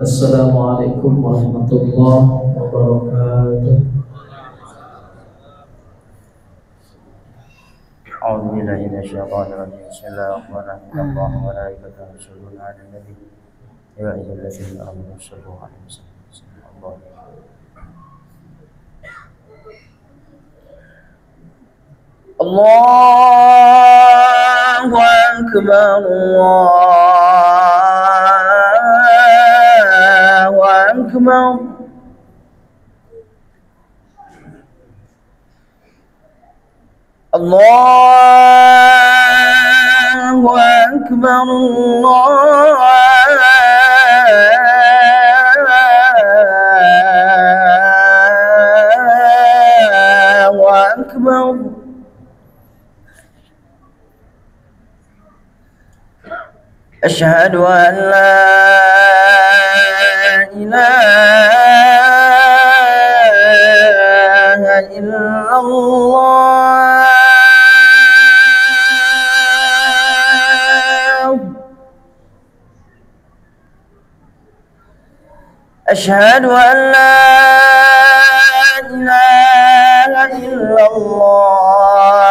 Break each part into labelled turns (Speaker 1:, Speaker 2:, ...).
Speaker 1: Assalamualaikum warahmatullahi wabarakatuh.
Speaker 2: أعوذ بالله من الشيطان الرجيم بسم الله الرحمن الرحيم الله وملائكته يصلون على النبي يا أيها الذين آمنوا صلوا عليه وسلموا الله الله أكبر الله أكبر الله أكبر الله أكبر أشهد أن لا إله إلا الله أشهد أن لا إله إلا الله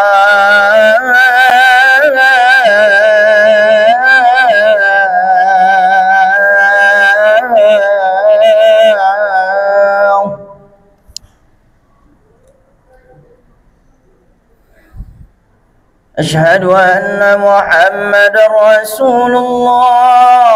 Speaker 2: أشهد أن محمدا رسول الله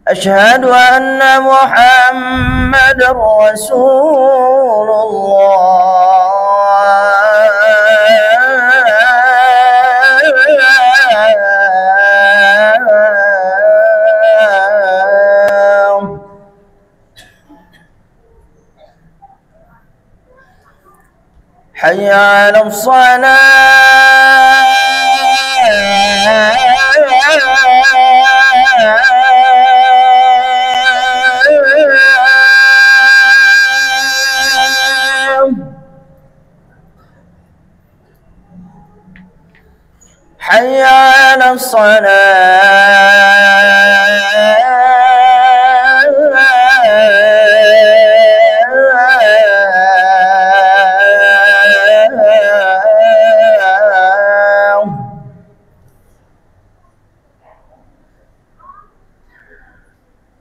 Speaker 2: أشهد أن محمدا رسول الله حي على الصلاة حي على الصلاة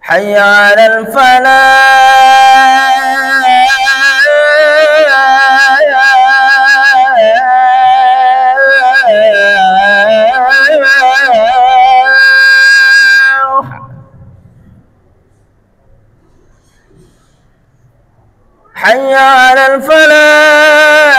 Speaker 2: حي على الفلاح حي على الفلاح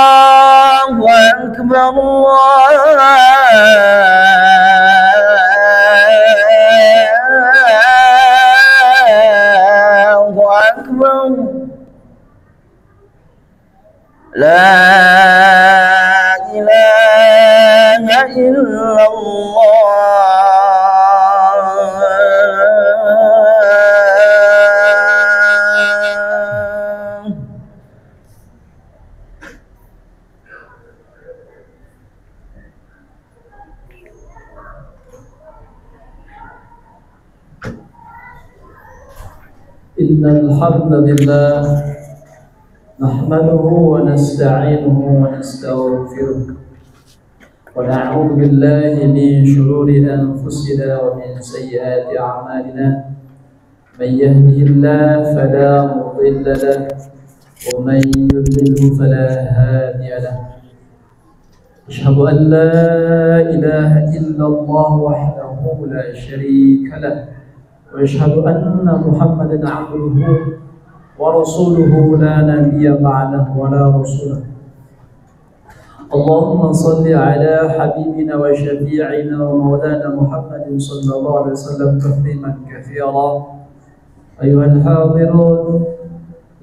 Speaker 2: الله أكبر الله أكبر لا إله إلا الله
Speaker 1: إن الحمد لله نحمده ونستعينه ونستغفره ونعوذ بالله من شرور أنفسنا ومن سيئات أعمالنا من يهده الله فلا مضل له ومن يضلل فلا هادي له أشهد أن لا إله إلا الله وحده لا شريك له وأشهد أن محمدا عبده ورسوله لا نبي بعده ولا رسوله اللهم صل على حبيبنا وشفيعنا ومولانا محمد صلى الله عليه وسلم تسليما كثيرا أيها الحاضرون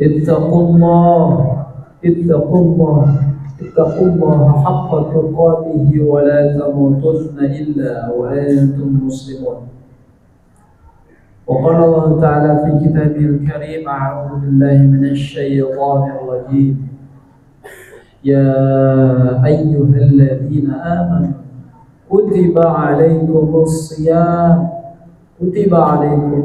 Speaker 1: اتقوا الله اتقوا الله اتقوا الله حق تقاته ولا تموتن إلا وأنتم مسلمون. وقال الله تعالى في كتابه الكريم: أعوذ بالله من الشيطان الرجيم. يا أيها الذين آمنوا كتب عليكم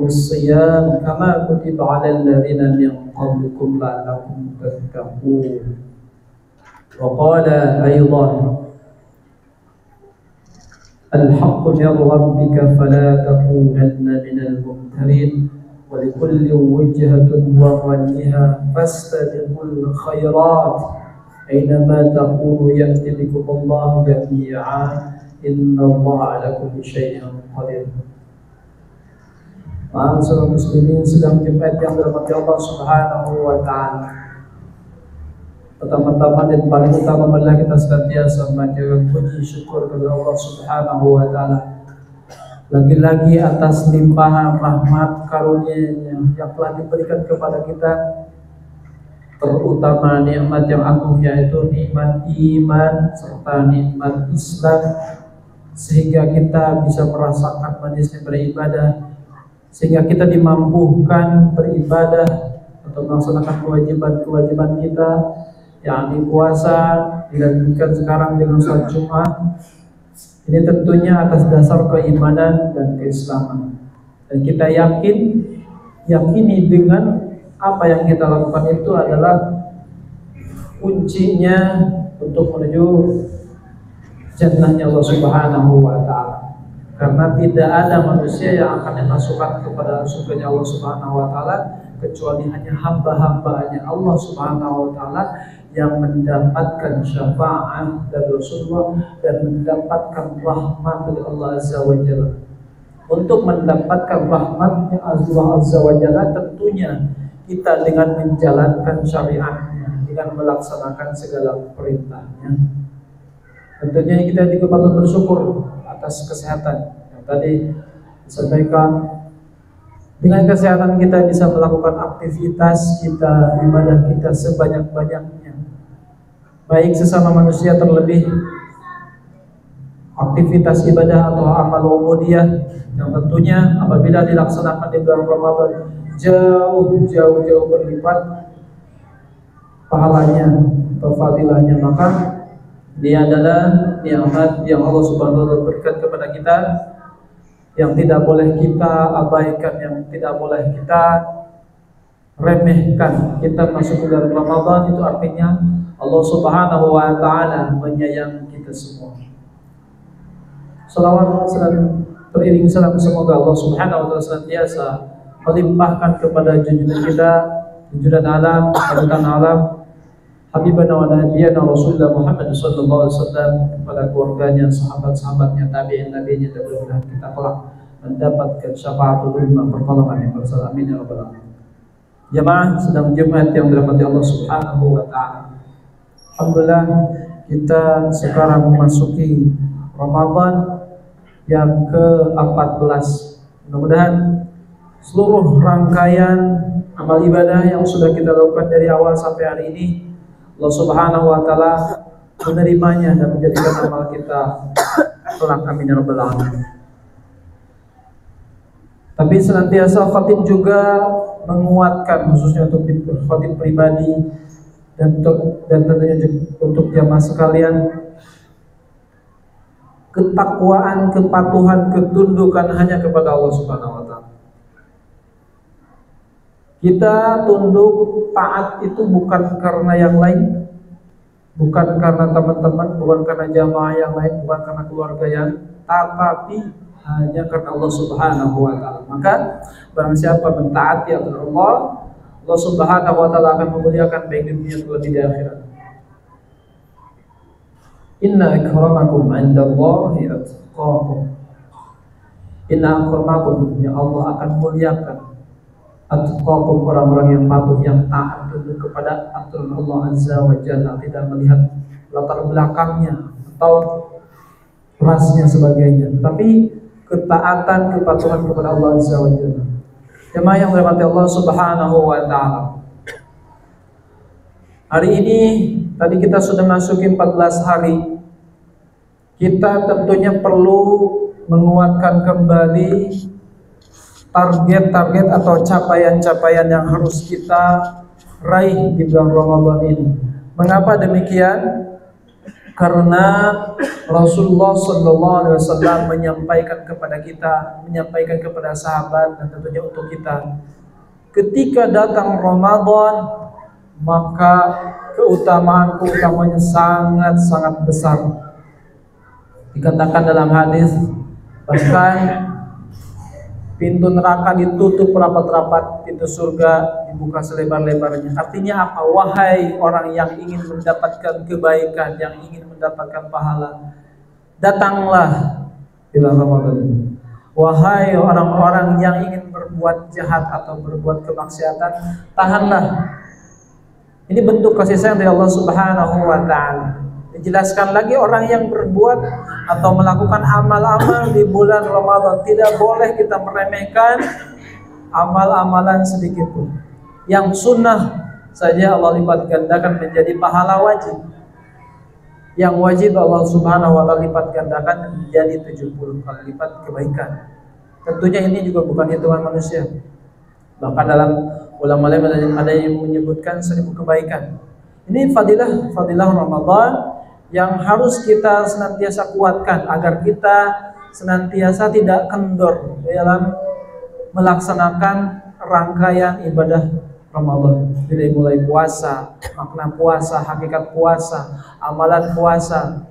Speaker 1: الصيام كما كتب على الذين من قبلكم لعلكم تتقون. وقال أيضا: الحق من ربك فلا تكونن من الممترين ولكل وجهة ووليها فاستبقوا الخيرات أينما تكونوا يأتي بكم الله جميعا إن الله على كل شيء قدير. Ma'asyiral muslimin, sedang Jumat yang dirahmati Allah Subhanahu wa taala. Pertama-tama dan paling utama adalah kita senantiasa memanjatkan puji syukur kepada Allah Subhanahu wa taala. Lagi-lagi atas limpahan rahmat karunia-Nya yang telah diberikan kepada kita, terutama nikmat yang agung yaitu nikmat iman serta nikmat Islam, sehingga kita bisa merasakan manisnya beribadah, sehingga kita dimampukan beribadah atau melaksanakan kewajiban-kewajiban kita, yakni puasa dilanjutkan sekarang dengan sholat Jumat. Ini tentunya atas dasar keimanan dan keislaman, dan kita yakini dengan apa yang kita lakukan itu adalah kuncinya untuk menuju jannahnya Allah Subhanahu wa taala. Karena tidak ada manusia yang akan dimasukkan kepada surganya Allah Subhanahu wa taala kecuali hanya hamba-hambanya Allah Subhanahu wa taala yang mendapatkan syafaat dari Rasulullah dan mendapatkan rahmat dari Allah Azza wa Jalla. Untuk mendapatkan rahmatnya Allah Azza wa Jalla, tentunya kita dengan menjalankan syariatnya, dengan melaksanakan segala perintahnya. Tentunya kita juga patut bersyukur atas kesehatan yang tadi disampaikan. Dengan kesehatan kita bisa melakukan aktivitas kita, ibadah kita sebanyak-banyaknya, baik sesama manusia, terlebih aktivitas ibadah atau amal ubudiyah yang tentunya apabila dilaksanakan di bulan Ramadan jauh berlipat pahalanya atau fadilahnya. Maka dia adalah nikmat yang Allah Subhanahu wa taala berikan kepada kita, yang tidak boleh kita abaikan, yang tidak boleh kita remehkan. Kita masuk ke bulan Ramadan itu artinya Allah Subhanahu wa taala menyayangi kita semua. Salawat teriring salam semoga Allah Subhanahu wa taala senantiasa melimpahkan kepada junjungan kita, junjungan alam, panutan alam, Habibana wa Nabiyana Rasulullah Muhammad sallallahu alaihi wasallam, kepada keluarganya, sahabat-sahabatnya, tabi'in-tabi'innya, dan mudah-mudahan kita kelak mendapatkan syafaatul ummah, pertolongan yang bersama. Amin ya rabbal alamin. Jamaah sedang Jumat yang dirahmati Allah Subhanahu wa taala. Alhamdulillah, kita sekarang memasuki Ramadan yang ke-14. Mudah-mudahan seluruh rangkaian amal ibadah yang sudah kita lakukan dari awal sampai hari ini, Allah Subhanahu wa taala menerimanya dan menjadikan amal kita kelak. Amin ya rabbal alamin. Tapi senantiasa khatib juga menguatkan, khususnya untuk khatib pribadi dan tentunya untuk jamaah sekalian, ketakwaan, kepatuhan, ketundukan hanya kepada Allah Subhanahu wa taala. Kita tunduk taat itu bukan karena yang lain, bukan karena teman-teman, bukan karena jamaah yang lain, bukan karena keluarga yang, tetapi hanya karena Allah Subhanahu wa taala. Maka barang siapa mentaati Allah, Allah Subhanahu wa taala akan memuliakan baik di dunia terlebih di akhirat. Inna akramakum 'indallahi atqakum. Inna akramakum, ya Allah akan muliakan atqakum, orang-orang yang patuh, yang taat tunduk kepada aturan Allah Azza wa Jalla, tidak melihat latar belakangnya atau rasnya sebagainya, tapi ketaatan, kepatuhan kepada Allah Azza wa Jalla. Jemaah yang dirahmati Allah Subhanahu wa taala. Hari ini tadi kita sudah masuki 14 hari. Kita tentunya perlu menguatkan kembali target-target atau capaian-capaian yang harus kita raih di bulan Ramadan ini. Mengapa demikian? Karena Rasulullah SAW menyampaikan kepada kita, menyampaikan kepada sahabat dan tentunya untuk kita, ketika datang Ramadan maka keutamaannya sangat besar. Dikatakan dalam hadis, bahkan pintu neraka ditutup rapat-rapat, pintu surga dibuka selebar-lebarnya. Artinya apa? Wahai orang yang ingin mendapatkan kebaikan, yang ingin mendapatkan pahala, datanglah di bulan Ramadan. Wahai orang-orang yang ingin berbuat jahat atau berbuat kemaksiatan, tahanlah. Ini bentuk kasih sayang dari Allah Subhanahu wa taala. Dijelaskan lagi, orang yang berbuat atau melakukan amal-amal di bulan Ramadan, tidak boleh kita meremehkan amal-amalan sedikit pun. Yang sunnah saja Allah lipat gandakan menjadi pahala wajib. Yang wajib Allah Subhanahu wa taala lipat gandakan menjadi 70 kali lipat kebaikan. Tentunya ini juga bukan hitungan manusia. Bahkan dalam ulama lain ada yang menyebutkan 1000 kebaikan. Ini fadilah Ramadan yang harus kita senantiasa kuatkan agar kita senantiasa tidak kendor dalam melaksanakan rangkaian ibadah Ramadan. Dari mulai puasa, makna puasa, hakikat puasa, amalan puasa.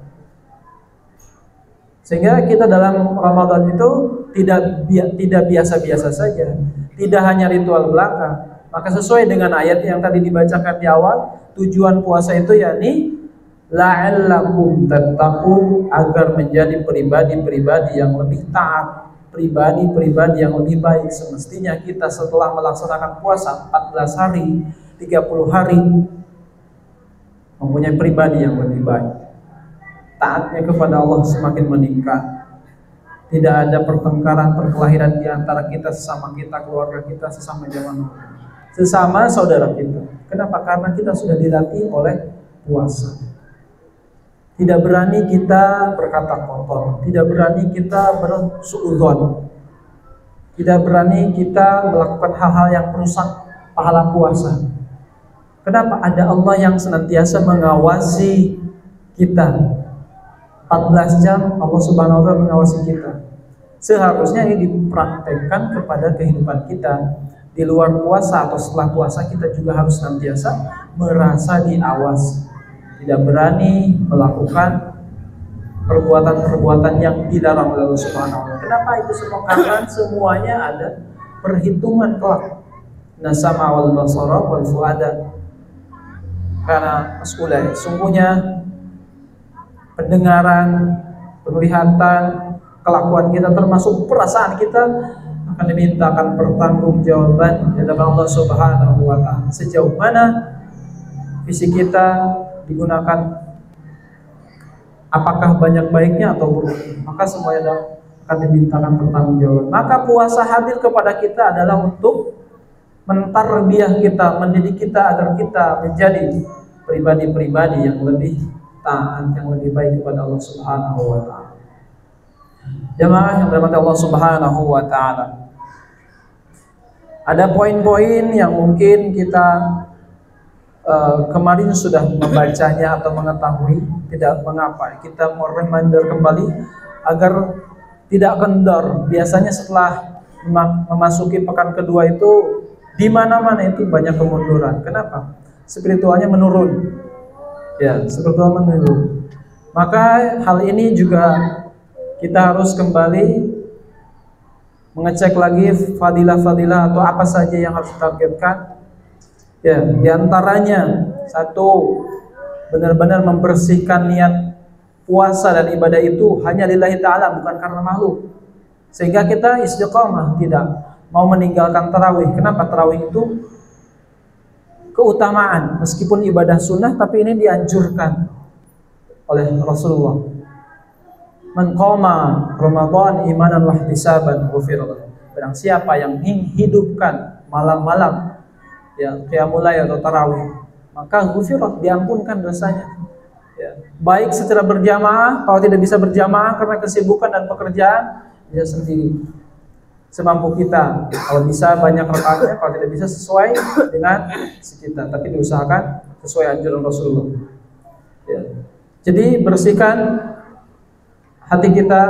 Speaker 1: Sehingga kita dalam Ramadan itu tidak biasa-biasa saja, tidak hanya ritual belaka. Maka sesuai dengan ayat yang tadi dibacakan di awal, tujuan puasa itu yakni la'allakum tattaqun, agar menjadi pribadi-pribadi yang lebih taat, pribadi-pribadi yang lebih baik. Semestinya kita setelah melaksanakan puasa 14 hari, 30 hari mempunyai pribadi yang lebih baik. Taatnya kepada Allah semakin meningkat. Tidak ada pertengkaran, perkelahian di antara kita sesama kita, keluarga kita, sesama jamaah, sesama saudara kita. Kenapa? Karena kita sudah dilatih oleh puasa. Tidak berani kita berkata kotor, tidak berani kita bersuudzon, tidak berani kita melakukan hal-hal yang merusak pahala puasa. Kenapa? Ada Allah yang senantiasa mengawasi kita. 14 jam Allah Subhanahu wa taala mengawasi kita. Seharusnya ini dipraktekkan kepada kehidupan kita. Di luar puasa atau setelah puasa kita juga harus senantiasa merasa diawasi. Tidak berani melakukan perbuatan-perbuatan yang dilarang oleh Allah Subhanahu wa taala. Kenapa itu semua? Karena semuanya ada perhitungan kelak. Nasama wal basara wal fuada. Karena mas'ulai, sungguhnya pendengaran, penglihatan, kelakuan kita termasuk perasaan kita akan dimintakan pertanggungjawaban di hadapan Allah Subhanahu wa taala. Sejauh mana fisik kita digunakan, apakah banyak baiknya atau buruk, maka semuanya akan dimintakan pertanggungjawaban. Maka puasa hadir kepada kita adalah untuk mentarbiyah kita, mendidik kita agar kita menjadi pribadi-pribadi yang lebih taat, yang lebih baik kepada Allah Subhanahu wa taala. Jemaah yang dirahmati Allah Subhanahu wa taala, ada poin-poin yang mungkin kita kemarin sudah membacanya atau mengetahui. Tidak mengapa kita mau reminder kembali agar tidak kendor. Biasanya setelah memasuki pekan kedua itu di mana-mana itu banyak kemunduran. Kenapa? Spiritualnya menurun. Ya, spiritual menurun. Maka hal ini juga kita harus kembali mengecek lagi fadilah-fadilah atau apa saja yang harus ditargetkan. Ya, diantaranya satu, benar-benar membersihkan niat puasa dan ibadah itu hanya lillahi ta'ala, bukan karena makhluk. Sehingga kita istiqamah, tidak mau meninggalkan tarawih. Kenapa? Tarawih itu keutamaan, meskipun ibadah sunnah, tapi ini dianjurkan oleh Rasulullah. Man qama Ramadan imanan wa ihtisaban ghufira lahu. Barang siapa yang hidupkan malam-malam ya qiyamul lail atau tarawih, maka ghufirat, diampunkan dosanya. Ya. Baik secara berjamaah, kalau tidak bisa berjamaah karena kesibukan dan pekerjaan, dia sendiri semampu kita. Kalau bisa banyak rakaatnya, kalau tidak bisa sesuai dengan kita, tapi diusahakan sesuai anjuran Rasulullah. Ya. Jadi bersihkan hati kita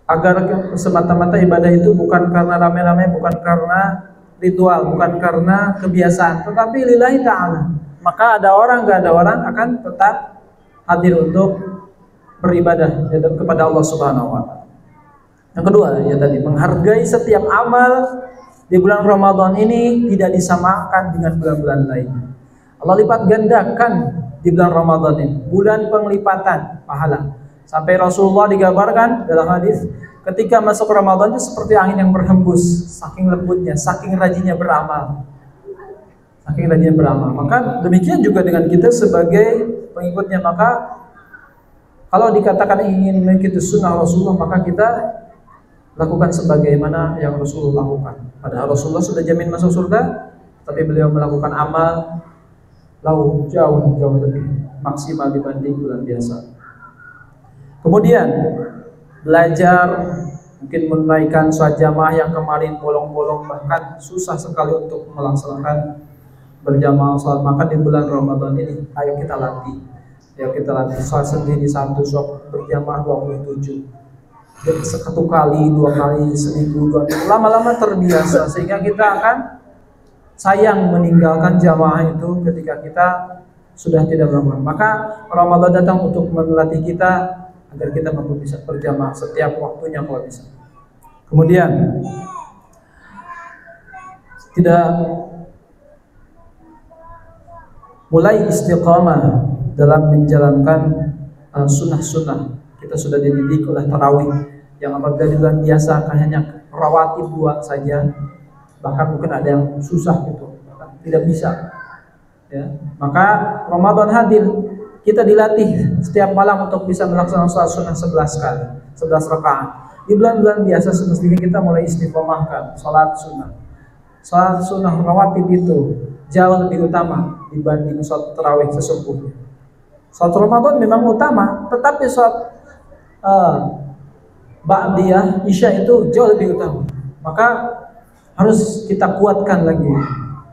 Speaker 1: agar semata-mata ibadah itu bukan karena rame-rame, bukan karena ritual, bukan karena kebiasaan, tetapi lillahi ta'ala. Maka ada orang, gak ada orang akan tetap hadir untuk beribadah kepada Allah Subhanahu wa Ta'ala. Yang kedua ya tadi, menghargai setiap amal di bulan Ramadan ini tidak disamakan dengan bulan-bulan lainnya. Allah lipat gandakan di bulan Ramadan ini, bulan penglipatan pahala. Sampai Rasulullah digambarkan dalam hadis, ketika masuk Ramadan itu seperti angin yang berhembus, saking lembutnya, saking rajinnya beramal. Saking rajinnya beramal. Maka demikian juga dengan kita sebagai pengikutnya. Maka kalau dikatakan ingin mengikuti sunnah Rasulullah, maka kita lakukan sebagaimana yang Rasulullah lakukan. Padahal Rasulullah sudah jamin masuk surga, tapi beliau melakukan amal jauh lebih maksimal dibanding bulan biasa. Kemudian belajar mungkin menunaikan sholat jamaah yang kemarin bolong-bolong, bahkan susah sekali untuk melaksanakan berjamaah sholat makan di bulan Ramadan ini. Ayo kita latih. Sholat sendiri 1, sholat berjamaah 27. Jadi 1 kali, 2 kali seminggu, 2 minggu, lama-lama terbiasa, sehingga kita akan sayang meninggalkan jamaah itu ketika kita sudah tidak melakukan. Maka Ramadan datang untuk melatih kita agar kita mampu bisa berjamaah setiap waktunya kalau bisa. Kemudian tidak mulai istiqamah dalam menjalankan sunnah-sunnah. Kita sudah dididik oleh tarawih yang apabila di bulan biasa hanya rawatib 2 saja, bahkan mungkin ada yang susah gitu, tidak bisa. Ya. Maka Ramadan hadir, kita dilatih setiap malam untuk bisa melaksanakan sholat sunnah 11 kali, 11 rakaat. Di bulan-bulan biasa semestinya kita mulai istiqomahkan sholat sunnah. Sholat sunnah rawatib itu jauh lebih utama dibanding sholat tarawih sesungguhnya. Sholat Ramadan memang utama, tetapi sholat ba'diyah isya itu jauh lebih utama. Maka harus kita kuatkan lagi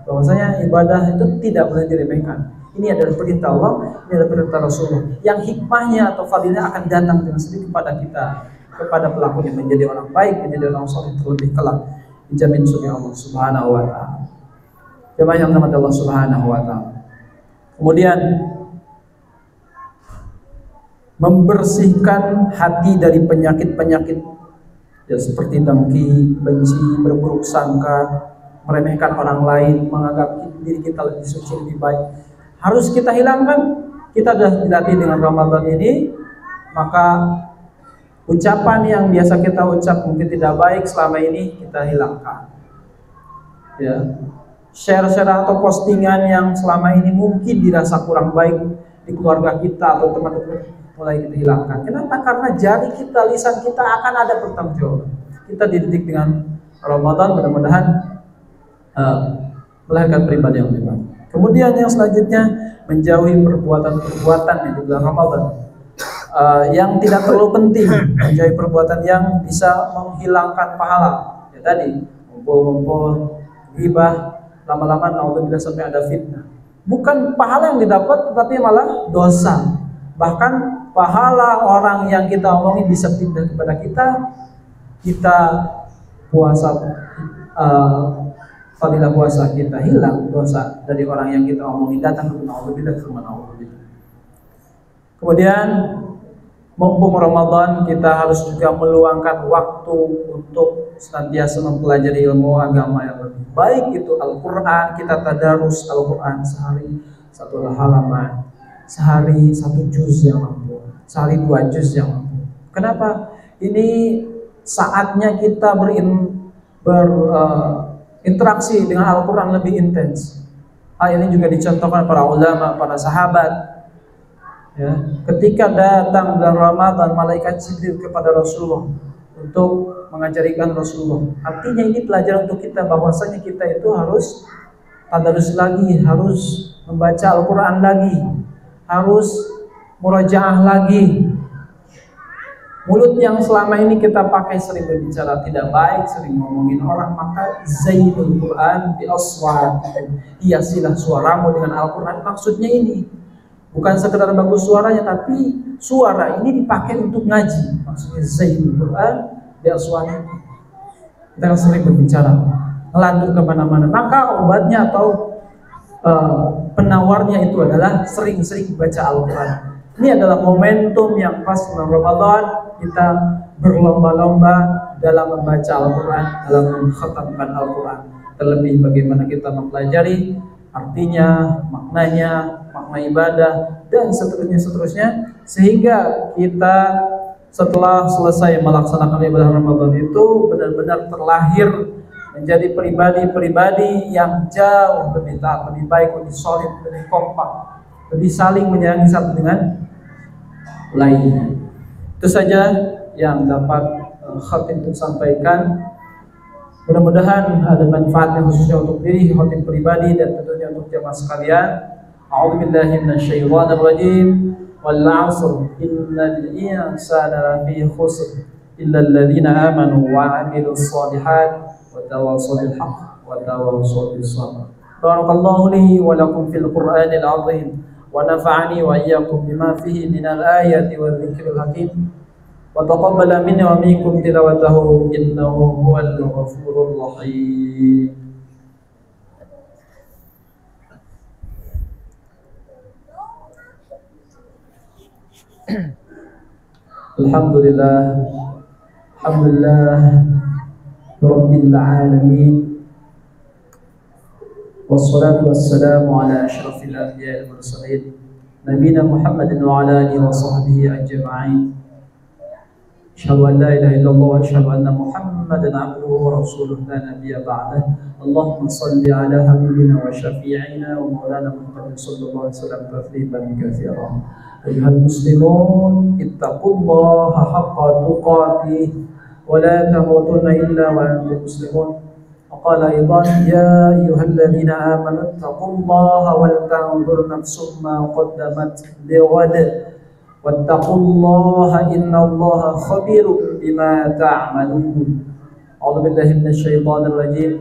Speaker 1: bahwasanya ibadah itu tidak boleh diremehkan. Ini adalah perintah Allah, ini adalah perintah Rasulullah. Yang hikmahnya atau fadilnya akan datang dengan sendiri kepada kita, kepada pelakunya, menjadi orang baik, menjadi orang saleh terlebih kelak, dijamin surga Allah Subhanahu wa Ta'ala. Jemaah yang dirahmati Allah Subhanahu wa Ta'ala. Kemudian membersihkan hati dari penyakit-penyakit ya seperti dengki, benci, berburuk sangka, meremehkan orang lain, menganggap diri kita lebih suci, lebih baik. Harus kita hilangkan. Kita sudah dilatih dengan Ramadan ini, maka ucapan yang biasa kita ucap mungkin tidak baik selama ini kita hilangkan. Ya, share-share atau postingan yang selama ini mungkin dirasa kurang baik di keluarga kita atau teman-teman, mulai kita hilangkan. Kenapa? Karena jari kita, lisan kita akan ada pertanggungjawaban. Kita dididik dengan Ramadan, mudah-mudahan melahirkan pribadi yang lebih baik. Kemudian yang selanjutnya, menjauhi perbuatan-perbuatan yang di bulan Ramadan yang tidak terlalu penting, menjauhi perbuatan yang bisa menghilangkan pahala. Ya tadi, ngumpul-ngumpul, ghibah, lama-lama naudzubillah sampai ada fitnah. Bukan pahala yang didapat, tetapi malah dosa. Bahkan pahala orang yang kita omongin bisa pindah kepada kita puasa, fadilah puasa kita hilang, dosa dari orang yang kita omongin datang ke naudzubillah. Kemudian mumpung Ramadan, kita harus juga meluangkan waktu untuk senantiasa mempelajari ilmu agama yang lebih baik, itu Al-Quran. Kita tadarus Al-Quran sehari 1 halaman, sehari 1 juz yang mampu, sehari 2 juz yang mampu. Kenapa? Ini saatnya kita berinteraksi dengan Al-Quran lebih intens. Hal ini juga dicontohkan para ulama, para sahabat. Ya, ketika datang bulan Ramadan, malaikat Jibril kepada Rasulullah untuk mengajarikan Rasulullah. Artinya ini pelajaran untuk kita bahwasanya kita itu harus tadarus lagi, harus membaca Al-Quran lagi, harus murajaah lagi. Mulut yang selama ini kita pakai sering berbicara tidak baik, sering ngomongin orang, maka zainul Quran bi aswat, hiasilah suaramu dengan Al-Quran. Maksudnya ini bukan sekedar bagus suaranya, tapi suara ini dipakai untuk ngaji. Maksudnya zainul Quran bi aswat. Kita kan sering berbicara, ngelantur kemana-mana. Maka obatnya atau penawarnya itu adalah sering-sering baca Al-Quran. Ini adalah momentum yang pas bulan Ramadan, kita berlomba-lomba dalam membaca Al-Quran, dalam mengkhatamkan Al-Quran. Terlebih bagaimana kita mempelajari artinya, maknanya, makna ibadah, dan seterusnya, sehingga kita setelah selesai melaksanakan ibadah Ramadan itu benar-benar terlahir menjadi pribadi-pribadi yang jauh lebih taat, lebih baik, lebih solid, lebih kompak, lebih saling menyayangi satu dengan lainnya. Itu saja yang dapat khatib untuk sampaikan. Mudah-mudahan ada manfaatnya khususnya untuk diri khatib pribadi dan tentunya untuk jemaah sekalian. A'udzubillahi minasyaitonir rajim. Wal 'asr innal insana lafi khusr illa alladziina aamanu wa 'amilus shalihaat wa tawassaw bil haqq wa tawassaw bis sabr. Barakallahu li wa lakum fil Qur'anil 'azim. ونفعني وإياكم بما فيه من الآية والذكر الحكيم وتقبل مني ومنكم تلاوته إنه هو الغفور الرحيم. Alhamdulillah, alhamdulillah Rabbil alamin. Wassalatu wassalamu ala asyrafil anbiya'i wal mursalin nabiyina Muhammadin wa ala alihi wa sahbihi ajma'in. Asyhadu an la ilaha illallah wa asyhadu anna Muhammadan 'abduhu wa rasuluhu la nabiyya ba'dah. Allahumma shalli ala habibina wa syafi'ina wa maulana Muhammadin sallallahu alaihi wasallam tasliman katsiran. Ayyuhal muslimun ittaqullaha haqqa tuqatih wa la tamutunna illa wa antum muslimun. قال أيضا يا أيها الذين آمنوا اتقوا الله ولتنظر نفس ما قدمت لغد واتقوا الله إن الله خبير بما تعملون. أعوذ بالله من الشيطان الرجيم.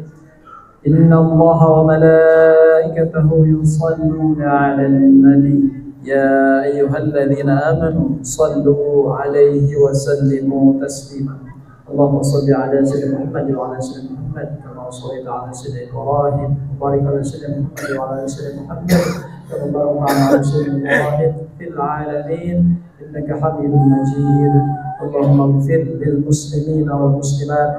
Speaker 1: إن الله وملائكته يصلون على النبي يا أيها الذين آمنوا صلوا عليه وسلموا تسليما. اللهم صل على سيدنا محمد وعلى سيدنا محمد كما صليت على سيدنا إبراهيم وبارك على سيدنا محمد وعلى سيدنا محمد كما باركت على سيدنا إبراهيم في العالمين إنك حميد مجيد. اللهم اغفر للمسلمين والمسلمات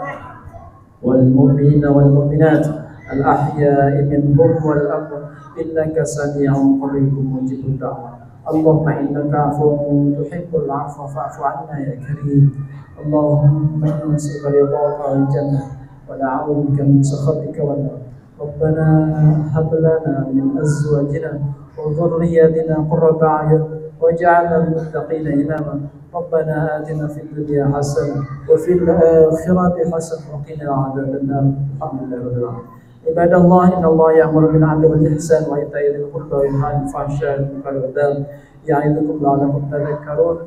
Speaker 1: والمؤمنين والمؤمنات الأحياء منهم والأموات إنك سميع قريب مجيب الدعوة. اللهم إنك عفو تحب العفو فاعف عنا يا كريم. اللهم إنا نسألك رضاك والجنة ونعوذ بك من سخطك والنار. ربنا هب لنا من أزواجنا وذرياتنا قرة أعين واجعلنا للمتقين إماما. ربنا آتنا في الدنيا حسنة وفي الآخرة حسنة وقنا عذاب النار. الحمد لله رب العالمين. عباد الله إن الله يأمر بالعدل والإحسان وإيتاء ذي القربى وينهى عن الفحشاء والمنكر والبغي يعظكم لعلكم تذكرون.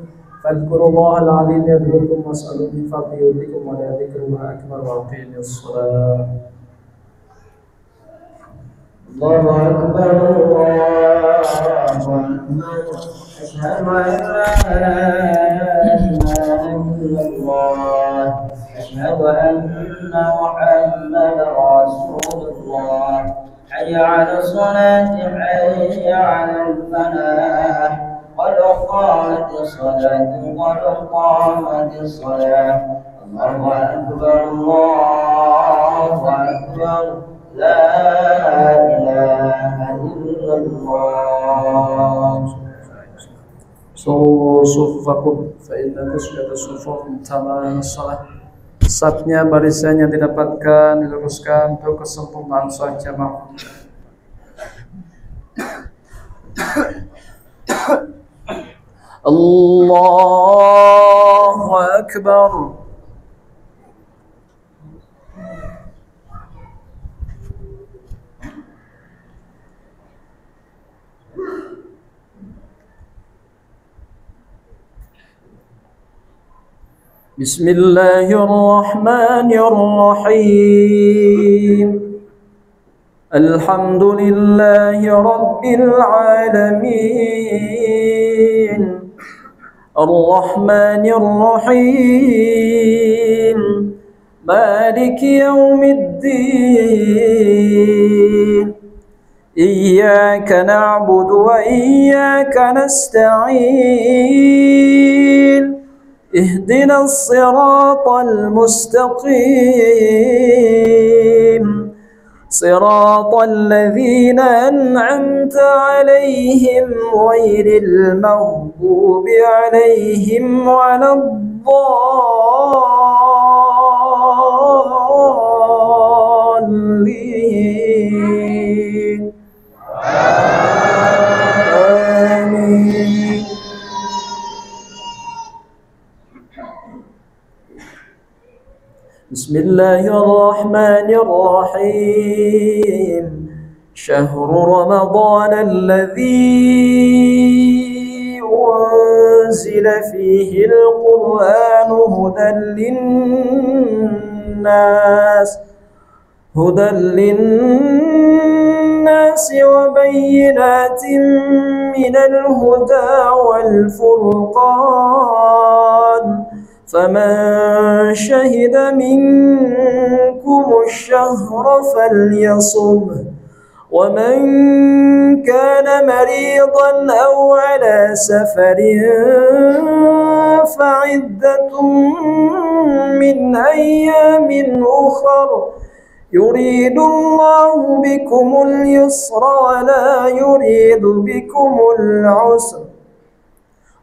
Speaker 1: فاذكروا الله العظيم يذكركم واسألوا من فضله يؤتكم ولا ذكر الله أكبر وأقيموا الصلاة. الله أكبر الله أكبر أشهد أن لا إله إلا الله أشهد أن محمدا رسول الله. حي على الصلاة حي على الفلاح قد قامت الصلاة قد قامت الصلاة. الله أكبر الله أكبر لا إله إلا الله. صفوفكم فإن تسجد صفوفكم تمام الصلاة. Safnya barisan yang didapatkan diluruskan untuk kesempurnaan sholat jamaah. Allahu Akbar. بسم الله الرحمن الرحيم الحمد لله رب العالمين الرحمن الرحيم مالك يوم الدين إياك نعبد وإياك نستعين اهدنا الصراط المستقيم صراط الذين أنعمت عليهم غير المغضوب عليهم ولا الضالين آمين. بسم الله الرحمن الرحيم شهر رمضان الذي أنزل فيه القرآن هدى للناس وبينات من الهدى والفرقان فمن شهد منكم الشهر فليصمه ومن كان مريضا أو على سفر فعدة من أيام أخر يريد الله بكم اليسر ولا يريد بكم العسر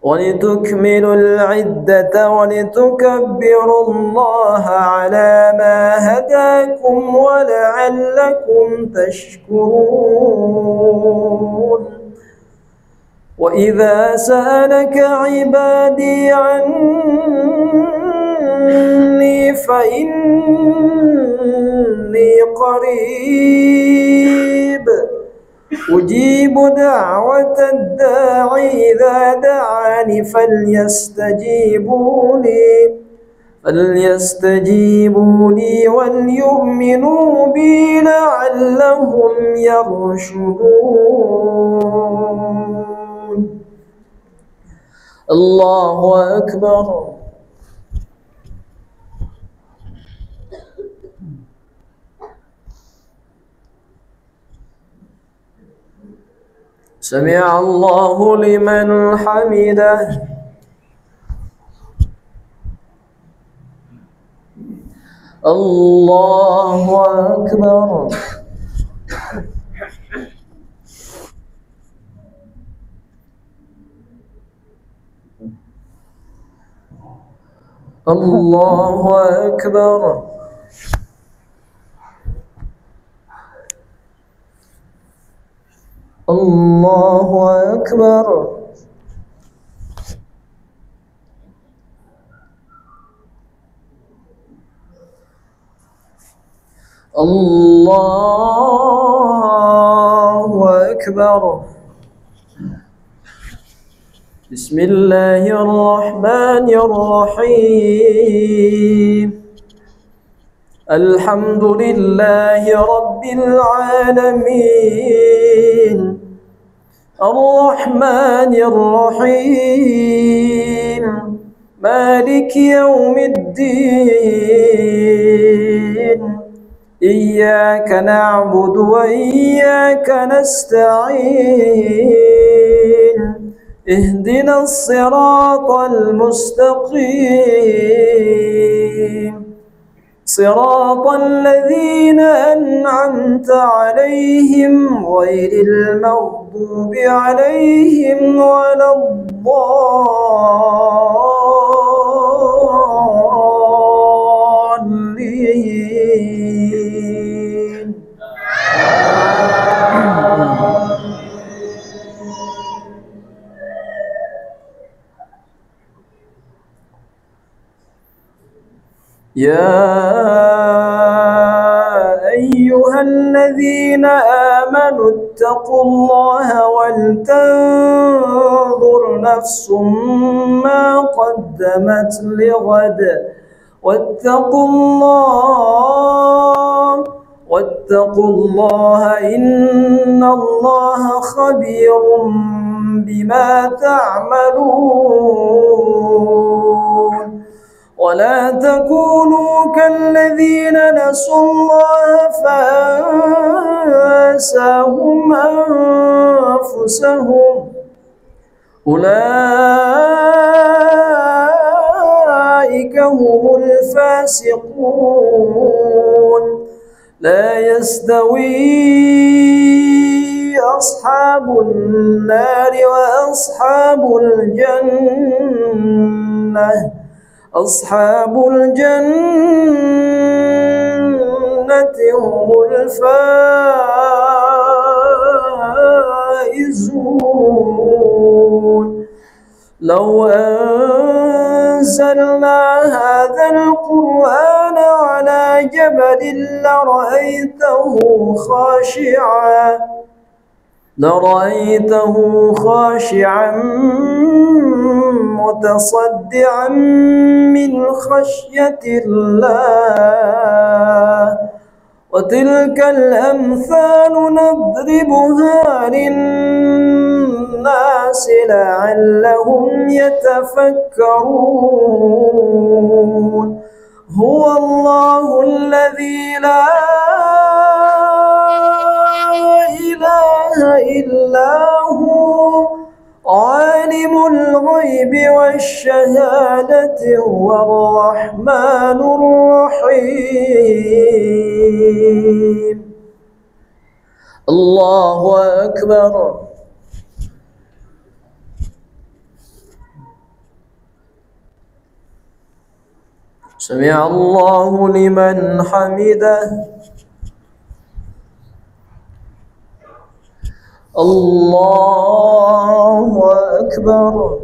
Speaker 1: ولتكملوا العدة ولتكبروا الله على ما هداكم ولعلكم تشكرون وإذا سألك عبادي عني فإني قريب أجيب دعوة الداعي إذا دعاني فليستجيبوا لي وليؤمنوا بي لعلهم يرشدون. الله أكبر. سمع الله لمن حمده. الله أكبر. الله أكبر. الله أكبر. الله أكبر. بسم الله الرحمن الرحيم الحمد لله رب العالمين الرحمن الرحيم مالك يوم الدين إياك نعبد وإياك نستعين اهدنا الصراط المستقيم صراط الذين أنعمت عليهم غير المغضوب عليهم ولا الضالين. يا أيها الذين
Speaker 3: آمنوا اتقوا الله ولتنظر نفس ما قدمت لغد واتقوا الله إن الله خبير بما تعملون ولا تكونوا كالذين نسوا الله فأنساهم أنفسهم أولئك هم الفاسقون لا يستوي أصحاب النار وأصحاب الجنة هم الفائزون لو أنزلنا هذا القرآن على جبل لرأيته خاشعا متصدعا من خشية الله وتلك الأمثال نضربها للناس لعلهم يتفكرون هو الله الذي لا إله إلا هو عالم الغيب والشهادة هو الرحمن الرحيم الله أكبر سمع الله لمن حمده الله أكبر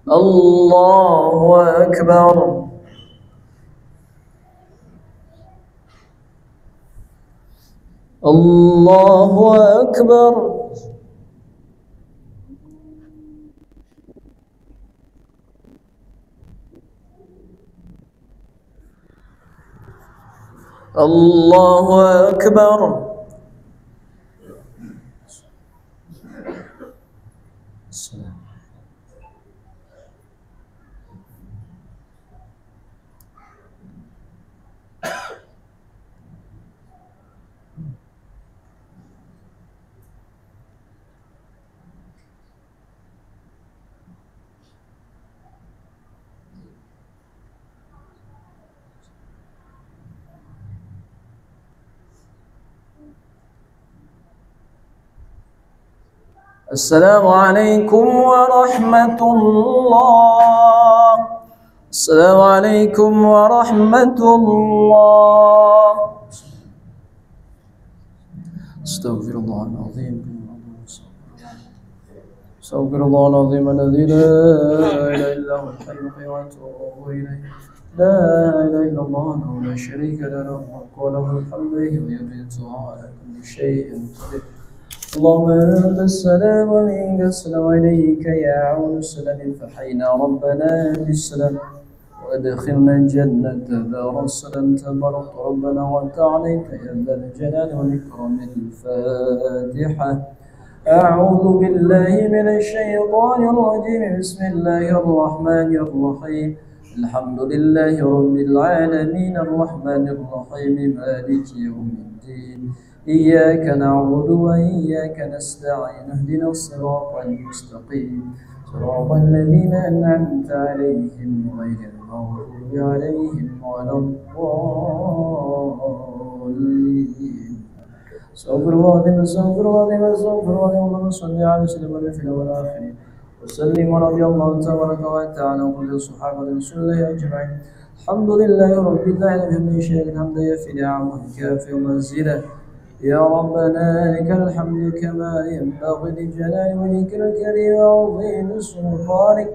Speaker 3: الله أكبر الله أكبر الله أكبر السلام عليكم ورحمة الله السلام عليكم ورحمة الله استغفر الله العظيم استغفر الله العظيم الذي لا إله إلا هو الحي القيوم وأتوب إليه لا إله إلا الله وحده لا شريك له له الملك وله الحمد ويميت على كل شيء قدير اللهم أنت السلام ومنك السلام عليك يا عون السلام فحينا ربنا بالسلام وأدخلنا الجنة دار السلام تبارك ربنا وأنت عليك يا ذا الجلال والإكرام الفاتحة أعوذ بالله من الشيطان الرجيم بسم الله الرحمن الرحيم الحمد لله رب العالمين الرحمن الرحيم مالك يوم الدين إياك نعبد وإياك نستعين اهدنا الصراط المستقيم صراط الذين أنعمت عليهم غير المغضوب عليهم ولا الضالين استغفر الله العظيم استغفر الله العظيم استغفر الله العظيم اللهم صل على سيدنا في الأول والآخرين وسلم رضي الله تبارك وتعالى وكل الصحابة رسول الله أجمعين الحمد لله رب العالمين من شيء الحمد يفي نعمه كافي ومنزله يا ربنا لك الحمد كما ينبغي لجلال وجهك الكريم وعظيم سلطانك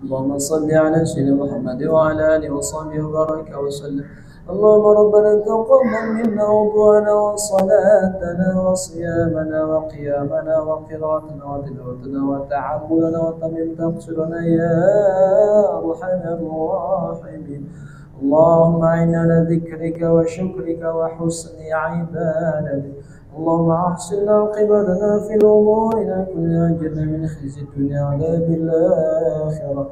Speaker 3: اللهم صل على سيدنا محمد وعلى آله وصحبه وبارك وسلم. اللهم ربنا تقبل منا وضوءنا وصلاتنا وصيامنا وقيامنا وقراءتنا وتلاوتنا وتعبدنا وتمم تقصيرنا يا أرحم الراحمين. اللهم أعنا على ذكرك وشكرك وحسن عبادتك. اللهم أحسن عاقبتنا في أمورنا كلها، أجرنا من خزي الدنيا وعذاب الآخرة.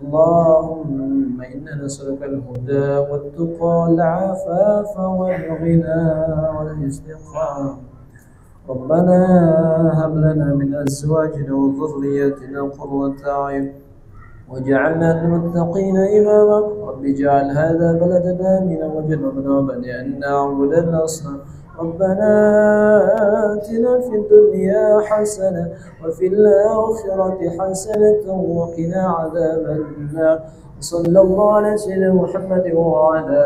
Speaker 3: اللهم إنا نسألك الهدى والتقى والعفاف والغنى والاستقامة. ربنا هب لنا من أزواجنا وذرياتنا قرة أعين واجعلنا للمتقين إماما. رب اجعل هذا بلدنا آمنا وجنبنا وبني أن نعبد الأصنام. ربنا آتنا في الدنيا حسنة وفي الآخرة حسنة وقنا عذاب النار. صلى الله على سيدنا محمد وعلى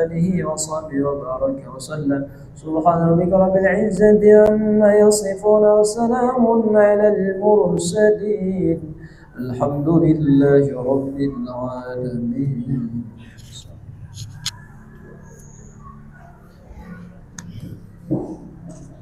Speaker 3: آله وصحبه وبارك وسلم. سبحان ربك رب العزة عما يصفون وسلام على المرسلين. الحمد لله رب العالمين.